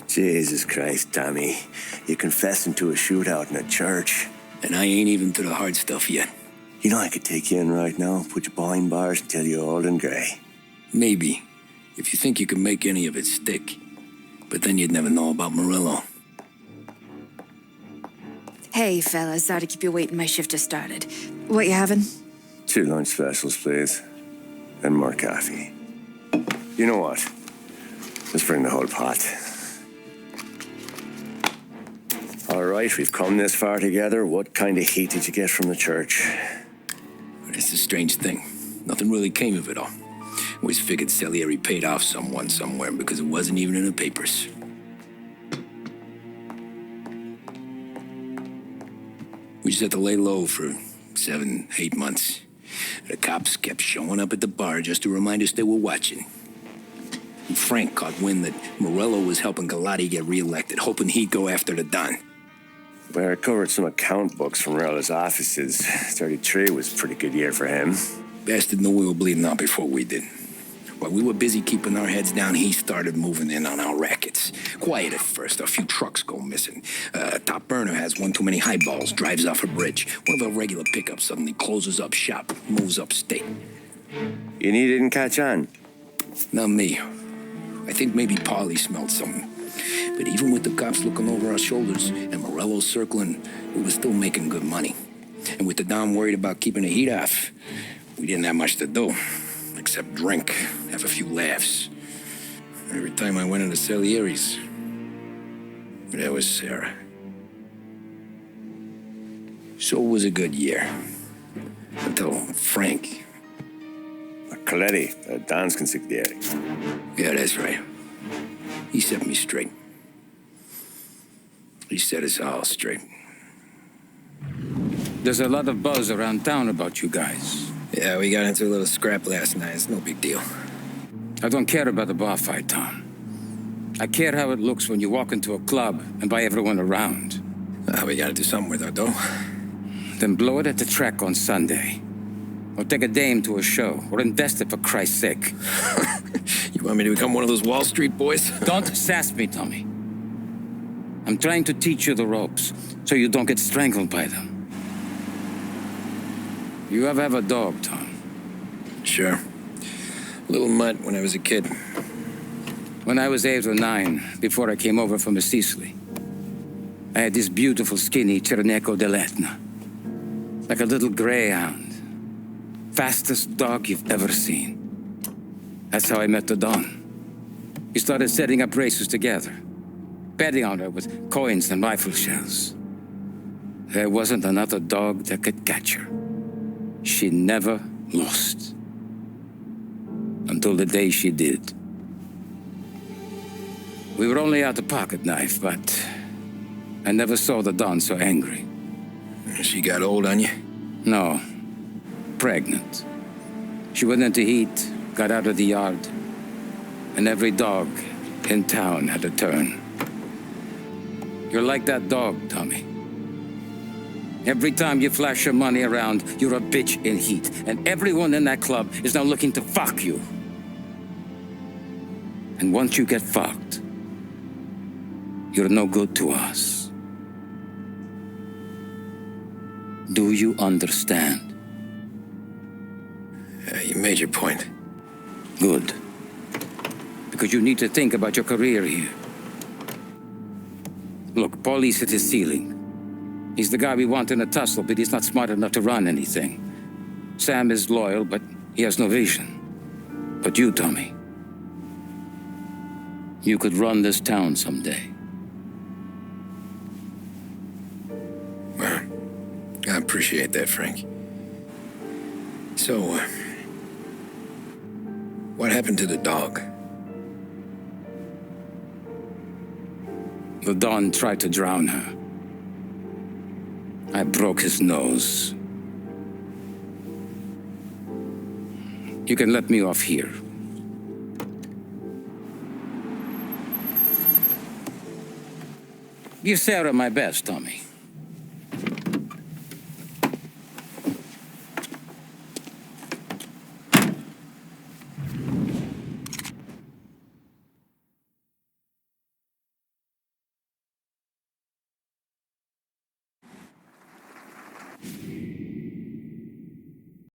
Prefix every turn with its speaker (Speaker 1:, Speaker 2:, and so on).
Speaker 1: Jesus Christ, Tommy. You're confessing to a shootout in a church.
Speaker 2: And I ain't even to the hard stuff yet.
Speaker 1: You know, I could take you in right now, put you behind bars and tell you old and grey.
Speaker 2: Maybe, if you think you can make any of it stick. But then you'd never know about Morello.
Speaker 3: Hey, fellas, sorry to keep you waiting. My shift just started. What you having?
Speaker 1: 2 lunch specials, please. And more coffee. You know what? Let's bring the whole pot. All right, we've come this far together. What kind of heat did you get from the church?
Speaker 2: It's a strange thing. Nothing really came of it all. Always figured Salieri paid off someone somewhere because it wasn't even in the papers. We just had to lay low for 7, 8 months. The cops kept showing up at the bar just to remind us they were watching. And Frank caught wind that Morello was helping Galati get reelected, hoping he'd go after the Don.
Speaker 1: Well, I recovered some account books from Morello's offices. 33 was a pretty good year for him.
Speaker 2: Bastard knew we were bleeding out before we did. While we were busy keeping our heads down, he started moving in on our rackets. Quiet at first, a few trucks go missing. Top burner has one too many highballs, drives off a bridge. One of our regular pickups suddenly closes up shop, moves upstate.
Speaker 1: And he didn't catch on?
Speaker 2: Not me. I think maybe Paulie smelled something. But even with the cops looking over our shoulders and Morello circling, we were still making good money. And with the Don worried about keeping the heat off, we didn't have much to do. Except drink, have a few laughs. Every time I went into Salieri's, there was Sarah. So it was a good year. Until Frank.
Speaker 1: Coletti, Don's consigliere.
Speaker 2: Yeah, that's right. He set me straight. He set us all straight.
Speaker 4: There's a lot of buzz around town about you guys.
Speaker 2: Yeah, we got into a little scrap last night. It's no big deal.
Speaker 4: I don't care about the bar fight, Tom. I care how it looks when you walk into a club and buy everyone around.
Speaker 2: We gotta do something with our dough.
Speaker 4: Then blow it at the track on Sunday. Or take a dame to a show. Or invest it, for Christ's sake.
Speaker 2: You want me to become one of those Wall Street boys?
Speaker 4: Don't sass me, Tommy. I'm trying to teach you the ropes, so you don't get strangled by them. You ever have a dog, Tom?
Speaker 2: Sure. Little mutt when I was a kid.
Speaker 4: When I was 8 or 9, before I came over from Sicily, I had this beautiful, skinny Cerneco dell'Etna. Like a little greyhound. Fastest dog you've ever seen. That's how I met the Don. We started setting up races together. Betting on her with coins and rifle shells. There wasn't another dog that could catch her. She never lost. Until the day she did. We were only out a pocket knife, but I never saw the Don so angry.
Speaker 2: She got old on you?
Speaker 4: No. Pregnant. She went into heat, got out of the yard, and every dog in town had a turn. You're like that dog, Tommy. Every time you flash your money around, you're a bitch in heat. And everyone in that club is now looking to fuck you. And once you get fucked, you're no good to us. Do you understand?
Speaker 2: You made your point.
Speaker 4: Good. Because you need to think about your career here. Look, Paulie's at his ceiling. He's the guy we want in a tussle, but he's not smart enough to run anything. Sam is loyal, but he has no vision. But you, Tommy, you could run this town someday.
Speaker 2: Well, I appreciate that, Frank. So, what happened to the dog?
Speaker 4: The Don tried to drown her. I broke his nose. You can let me off here. Give Sarah my best, Tommy.